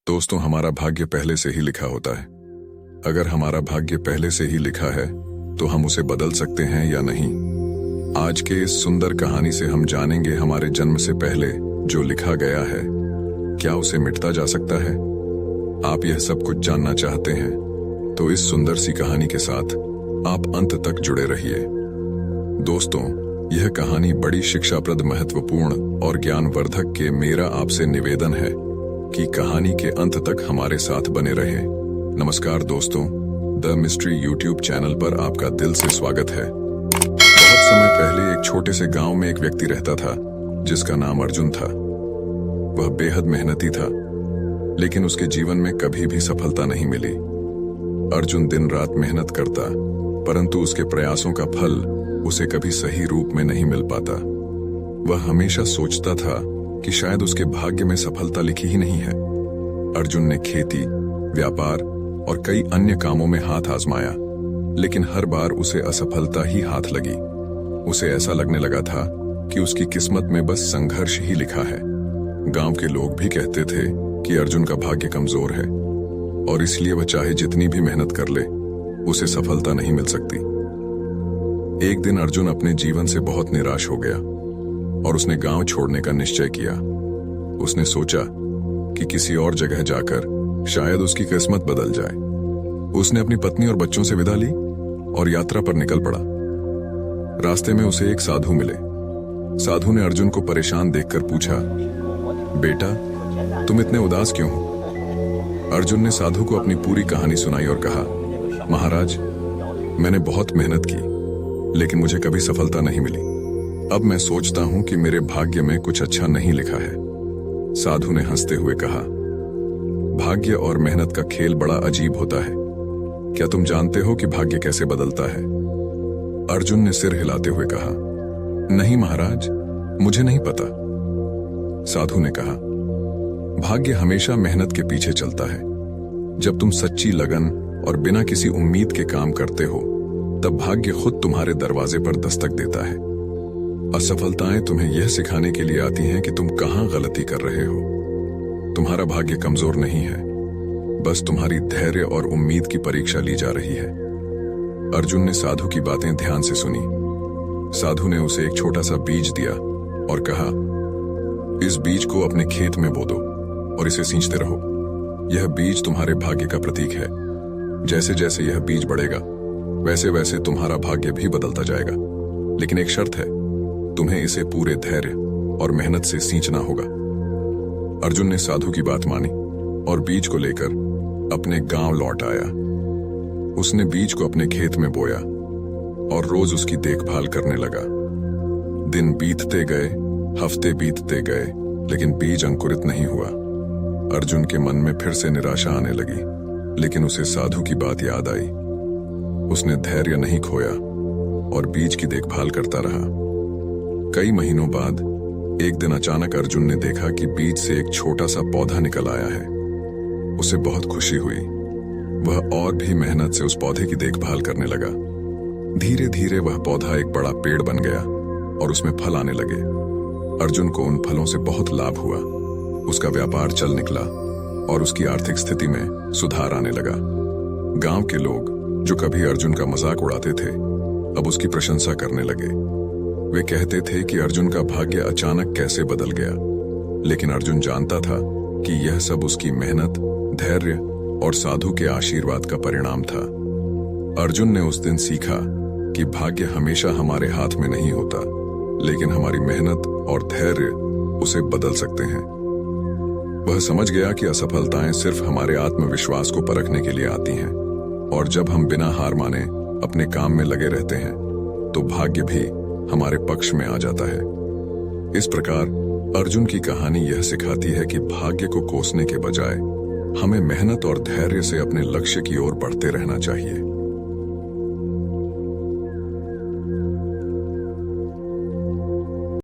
दोस्तों, हमारा भाग्य पहले से ही लिखा होता है। अगर हमारा भाग्य पहले से ही लिखा है तो हम उसे बदल सकते हैं या नहीं। आज के इस सुंदर कहानी से हम जानेंगे हमारे जन्म से पहले जो लिखा गया है, क्या उसे मिटता जा सकता है। आप यह सब कुछ जानना चाहते हैं तो इस सुंदर सी कहानी के साथ आप अंत तक जुड़े रहिए। दोस्तों, यह कहानी बड़ी शिक्षाप्रद, महत्वपूर्ण और ज्ञानवर्धक के मेरा आपसे निवेदन है कि कहानी के अंत तक हमारे साथ बने रहें। नमस्कार दोस्तों, द मिस्ट्री यूट्यूब चैनल पर आपका दिल से स्वागत है। बहुत समय पहले एक छोटे से गांव में एक व्यक्ति रहता था जिसका नाम अर्जुन था। वह बेहद मेहनती था, लेकिन उसके जीवन में कभी भी सफलता नहीं मिली। अर्जुन दिन रात मेहनत करता, परंतु उसके प्रयासों का फल उसे कभी सही रूप में नहीं मिल पाता। वह हमेशा सोचता था कि शायद उसके भाग्य में सफलता लिखी ही नहीं है। अर्जुन ने खेती, व्यापार और कई अन्य कामों में हाथ आजमाया, लेकिन हर बार उसे असफलता ही हाथ लगी। उसे ऐसा लगने लगा था कि उसकी किस्मत में बस संघर्ष ही लिखा है। गांव के लोग भी कहते थे कि अर्जुन का भाग्य कमजोर है और इसलिए वह चाहे जितनी भी मेहनत कर ले, उसे सफलता नहीं मिल सकती। एक दिन अर्जुन अपने जीवन से बहुत निराश हो गया और उसने गांव छोड़ने का निश्चय किया। उसने सोचा कि किसी और जगह जाकर शायद उसकी किस्मत बदल जाए। उसने अपनी पत्नी और बच्चों से विदा ली और यात्रा पर निकल पड़ा। रास्ते में उसे एक साधु मिले। साधु ने अर्जुन को परेशान देखकर पूछा, बेटा, तुम इतने उदास क्यों हो? अर्जुन ने साधु को अपनी पूरी कहानी सुनाई और कहा, महाराज, मैंने बहुत मेहनत की, लेकिन मुझे कभी सफलता नहीं मिली। अब मैं सोचता हूं कि मेरे भाग्य में कुछ अच्छा नहीं लिखा है। साधु ने हंसते हुए कहा, भाग्य और मेहनत का खेल बड़ा अजीब होता है। क्या तुम जानते हो कि भाग्य कैसे बदलता है? अर्जुन ने सिर हिलाते हुए कहा, नहीं महाराज, मुझे नहीं पता। साधु ने कहा, भाग्य हमेशा मेहनत के पीछे चलता है। जब तुम सच्ची लगन और बिना किसी उम्मीद के काम करते हो, तब भाग्य खुद तुम्हारे दरवाजे पर दस्तक देता है। असफलताएं तुम्हें यह सिखाने के लिए आती हैं कि तुम कहां गलती कर रहे हो। तुम्हारा भाग्य कमजोर नहीं है, बस तुम्हारी धैर्य और उम्मीद की परीक्षा ली जा रही है। अर्जुन ने साधु की बातें ध्यान से सुनी। साधु ने उसे एक छोटा सा बीज दिया और कहा, इस बीज को अपने खेत में बो दो और इसे सींचते रहो। यह बीज तुम्हारे भाग्य का प्रतीक है। जैसे जैसे यह बीज बढ़ेगा, वैसे वैसे तुम्हारा भाग्य भी बदलता जाएगा। लेकिन एक शर्त है, तुम्हें इसे पूरे धैर्य और मेहनत से सींचना होगा। अर्जुन ने साधु की बात मानी और बीज को लेकर अपने गांव लौट आया। उसने बीज को अपने खेत में बोया और रोज उसकी देखभाल करने लगा। दिन बीतते गए, हफ्ते बीतते गए, लेकिन बीज अंकुरित नहीं हुआ। अर्जुन के मन में फिर से निराशा आने लगी, लेकिन उसे साधु की बात याद आई। उसने धैर्य नहीं खोया और बीज की देखभाल करता रहा। कई महीनों बाद एक दिन अचानक अर्जुन ने देखा कि बीज से एक छोटा सा पौधा निकल आया है। उसे बहुत खुशी हुई। वह और भी मेहनत से उस पौधे की देखभाल करने लगा। धीरे धीरे वह पौधा एक बड़ा पेड़ बन गया और उसमें फल आने लगे। अर्जुन को उन फलों से बहुत लाभ हुआ। उसका व्यापार चल निकला और उसकी आर्थिक स्थिति में सुधार आने लगा। गांव के लोग जो कभी अर्जुन का मजाक उड़ाते थे, अब उसकी प्रशंसा करने लगे। वे कहते थे कि अर्जुन का भाग्य अचानक कैसे बदल गया, लेकिन अर्जुन जानता था कि यह सब उसकी मेहनत, धैर्य और साधु के आशीर्वाद का परिणाम था। अर्जुन ने उस दिन सीखा कि भाग्य हमेशा हमारे हाथ में नहीं होता, लेकिन हमारी मेहनत और धैर्य उसे बदल सकते हैं। वह समझ गया कि असफलताएं सिर्फ हमारे आत्मविश्वास को परखने के लिए आती हैं, और जब हम बिना हार माने अपने काम में लगे रहते हैं, तो भाग्य भी हमारे पक्ष में आ जाता है। इस प्रकार अर्जुन की कहानी यह सिखाती है कि भाग्य को कोसने के बजाय हमें मेहनत और धैर्य से अपने लक्ष्य की ओर बढ़ते रहना चाहिए।